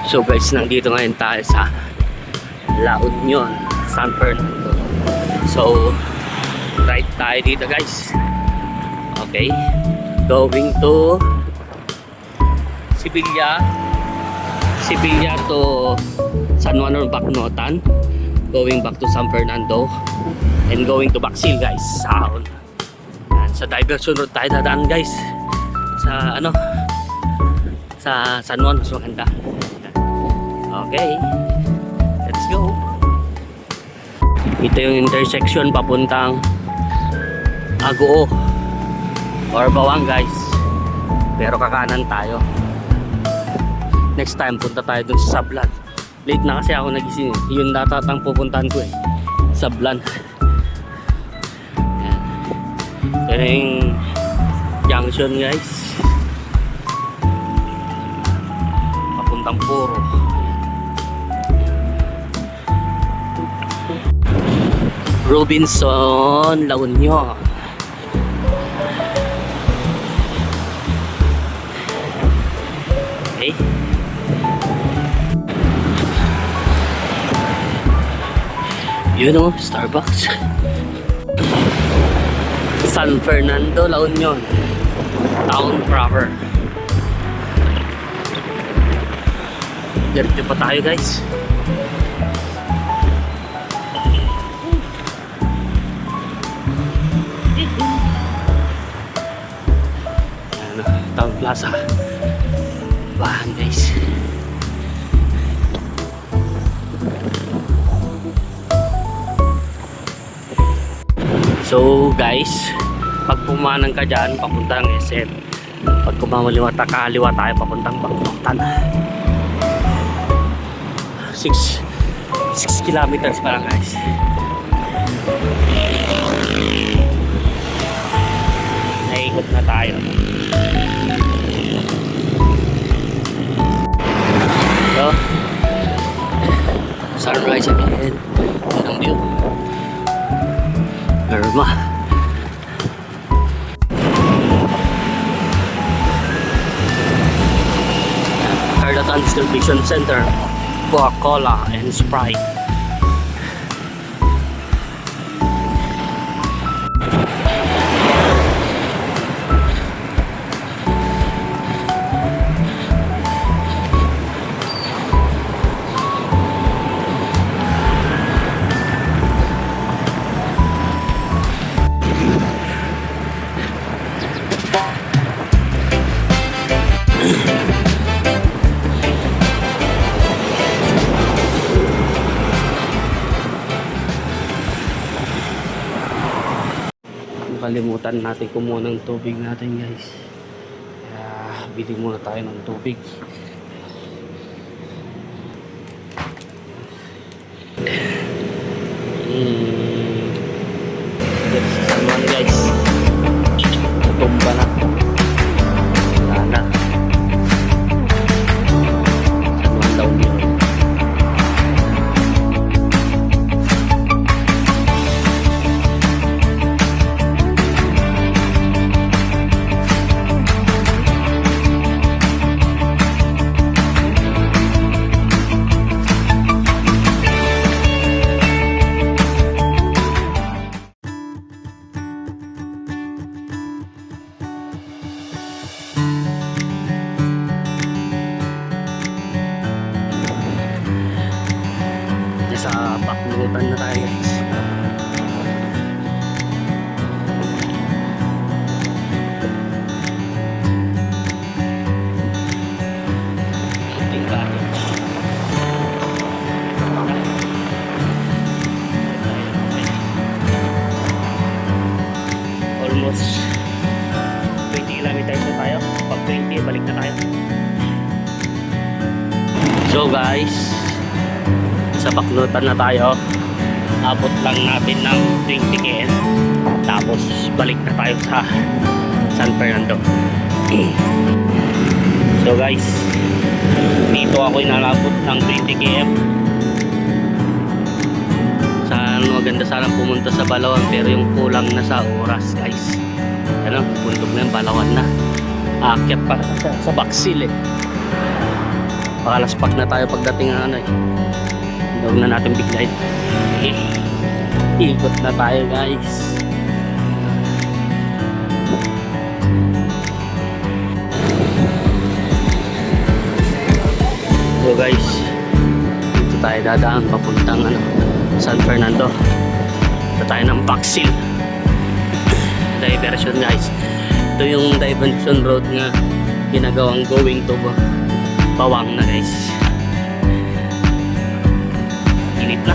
So guys, nandito ngayon tayo sa La Union, San Fernando. So, ride tayo dito guys. Okay. Going to Sibilya to San Juan or Bacnotan. Going back to San Fernando. And going to Bacsil guys. Sa diversion road tayo dadaan guys. Sa sa San Juan, mas maganda. Okay, let's go. Ito yung intersection papuntang Agoo or Bawang guys, pero kakanan tayo. Next time punta tayo dun sa Sablan. Late na kasi ako nagising. Yun datatang pupuntahan ko Sablan. Ito yung junction guys, papuntang Puro. Robinson, La Union. Okay. Yun Starbucks. San Fernando, La Union. Town proper. Diretso pa tayo guys. Town Plaza. Bahan guys. So guys, pag pumanang ka dyan, papunta ng SM. Pag kumamaliwa kaliwa tayo, papuntang Bacnotan. 6 kilometers pa lang guys. Naikot na tayo. So, sunrise again. Yan ang view. Garma. Cardatan Distribution Center, Coca-Cola and Sprite. Nakalimutan natin kumuha ng tubig natin guys. Kaya bili muna tayo ng tubig. San Juan guys. Tumba na. Wala na. San Juan daw yun. Sa Bacnotan na tayo guys. Ating cottage. Almost 20 kilometers na tayo. Pag 20 balik na tayo. So guys, sa Bacnotan na tayo. Abot lang natin ng 20 km. Tapos balik na tayo sa San Fernando. So guys, dito ako inalabot ng 20 km. Maganda sana pumunta sa Balawan, pero yung kulang na sa oras guys. Bundok na yung Balawan na. Aakyat pa sa Bacsil Pakalaspak na tayo pagdating ng ano eh. Huwag na natin biglayin. Ikot na tayo guys. So guys, dito tayo dadaan papuntang ano, San Fernando. Dito tayo ng Bacsil diversion guys. Ito yung diversion road nga ginagawang going to Bawang na guys. Init na.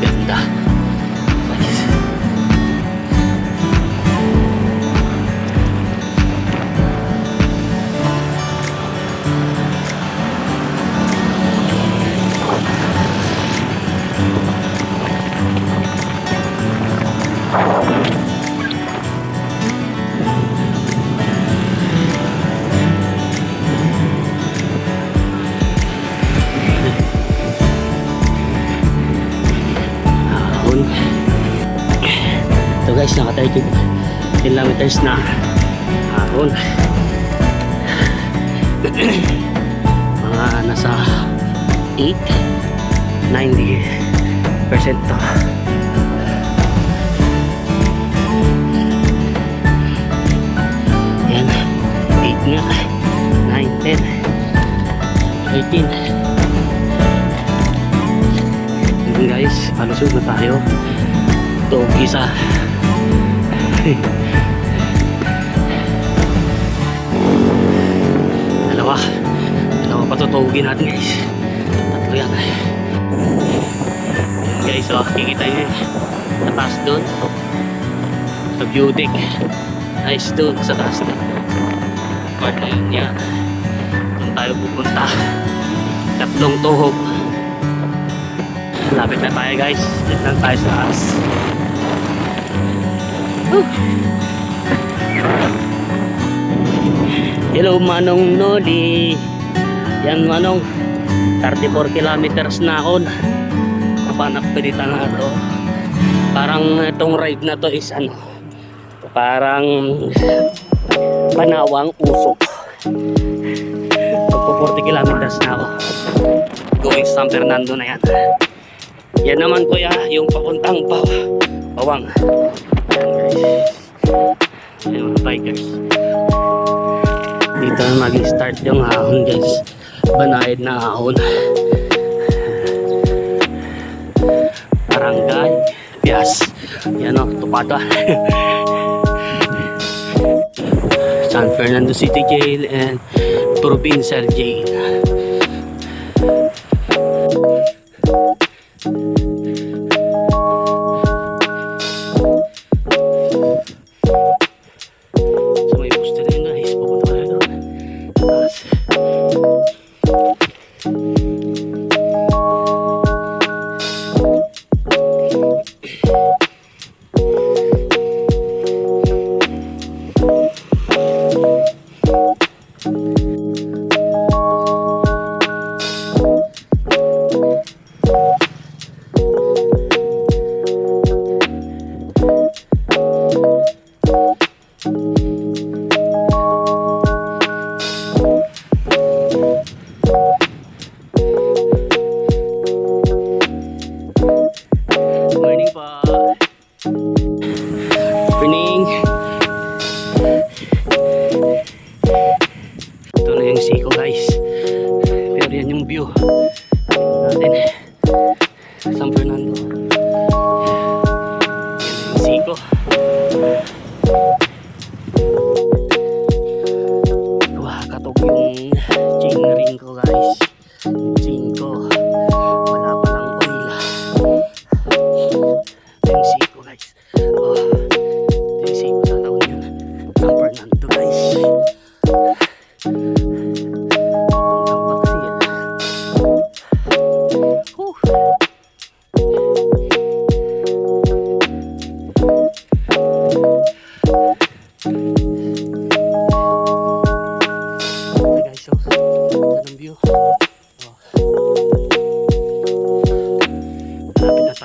Ganda. Nice. Ito guys, naka 30 kilometers na hapon. Mga nasa 90% to. Yan, 8 nga, 9, 10, 18. Yan guys, palusog na tayo. Ito, isa. Dalawa patutugin natin guys. Tatlo yan guys. Oh, kikita nyo sa taas doon sa view deck. Nice doon sa taas doon. Part na yun yan. Doon tayo pupunta. Tatlong tuhog. Lapit na tayo guys. Dito lang tayo sa taas. Hello Manong Noli. Yan Manong, 34 kilometers na ako. Kapanakpilita na ito. Parang itong ride na to is ano, parang Panawang Usok. Magpo 40 kilometers na ako. Going San Fernando na yan. Yan naman kuya, yung papuntang Bawang. Ayan mga bikers. Dito na mag-start yung ahon guys. Banayad na ahon. Barangay Pias. Yan o, Tupada. San Fernando City Jail and Provincial Jail. San Fernando. Yan yung siko. Wah, katog yung chain ring ko guys. Chain ko. Wala palang oil. Yung siko guys. Oh, yung siko sa taon yun. San Fernando guys.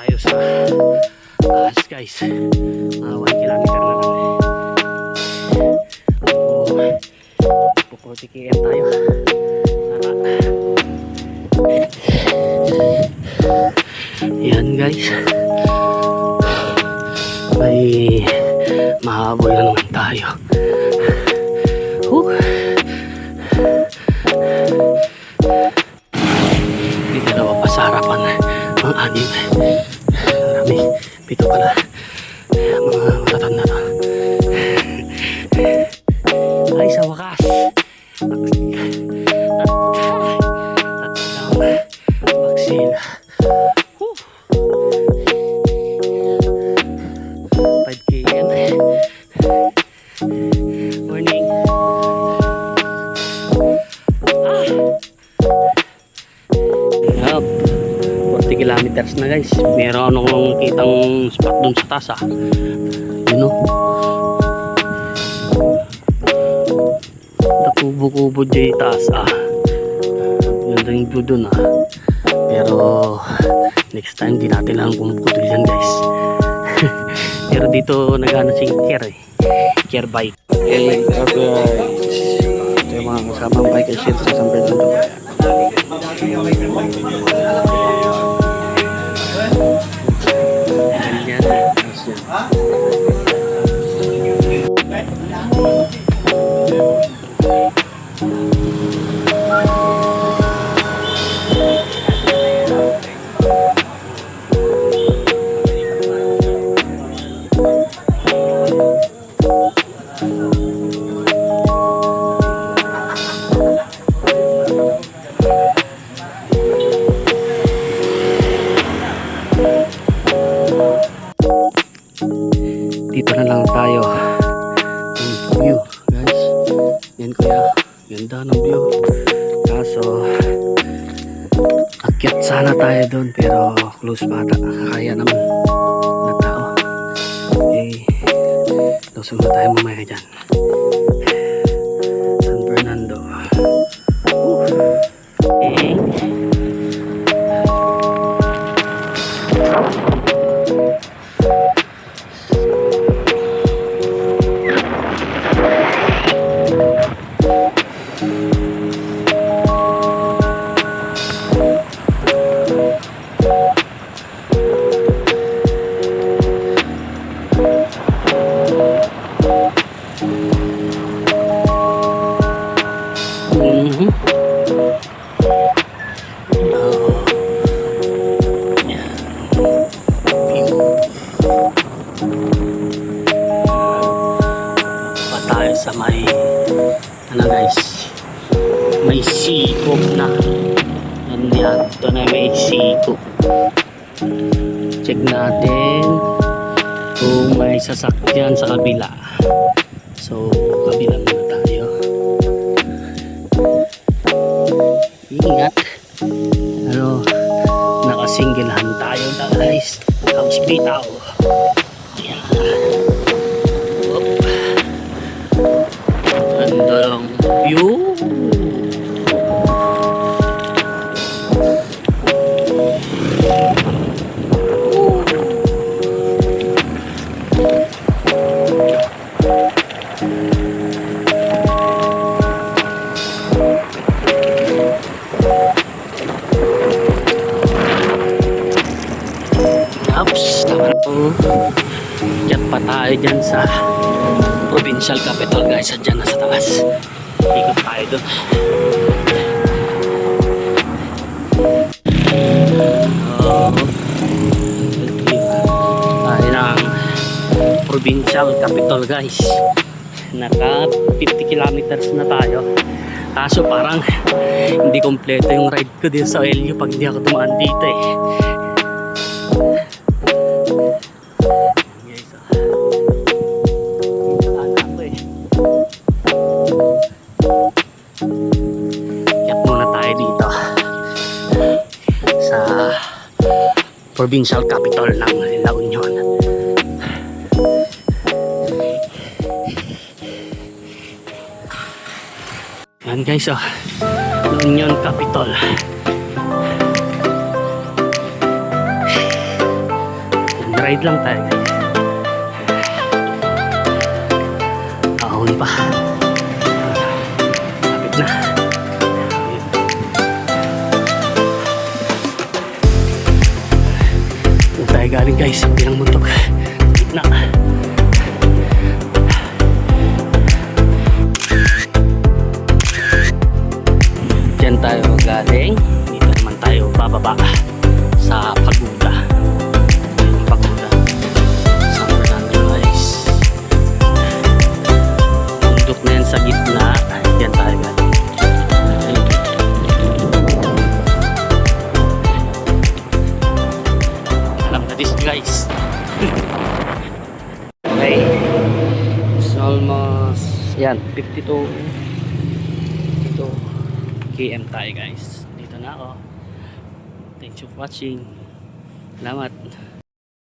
tayo sa taas guys. Mga 1 kilometer na lang. So, 40 km tayo. Yan guys. May mahabol na naman tayo. Dito na pa sa harapan ang anim. Marami. Pito pala. Mga matatanda to. Ay, sa wakas. Touchdown. Baksil. 5 km. Morning. Yup. 40 kilometers na guys. Meron akong kitang spot dun sa taas you know. Kubo-kubo dyan taas ganda yung view dun pero next time di natin lang kumukudul yan guys. Pero dito nagana si care bike. Okay, ito yung mga kasamang bike and share sa San Fernando. Dito na lang tayo. View guys. Yan kuya. Ganda ng view. Kaso akyat sana tayo doon pero close pa ata. Kaya naman na tao. Okay. Lusog na tayo mamaya dyan. San Fernando. Okay. Tayo sa may guys, may sikop na yan ito na may sikop. Check natin kung may sasakyan sa kabila. So kabila muna tayo. Ingat, nakasinggilahan tayo guys. Hospital. Ayan. Ganda lang view. Diyan pa tayo dyan sa provincial capital guys. Diyan na sa taas. Ikot tayo dun. Tayo ng provincial capital guys. Naka 50 kilometers na tayo. Kaso parang hindi kompleto yung ride ko dito sa LU pag di ako dumaan dito provincial capital ng La Union. Yan guys, La Union capital. Ride lang tayo guys. Ahon pa. Lapit na. Doon tayo galing guys. Bilang muntok. Gitna. Diyan tayo galing. Dito naman tayo bababa sa pagoda. Yung pagoda. San Fernando guys. Bundok na yan sa gitna. Diyan tayo galing. Alam na this guys. Okay. It's almost yan 52 km tayo guys. Dito na ako. Thanks for watching. Salamat.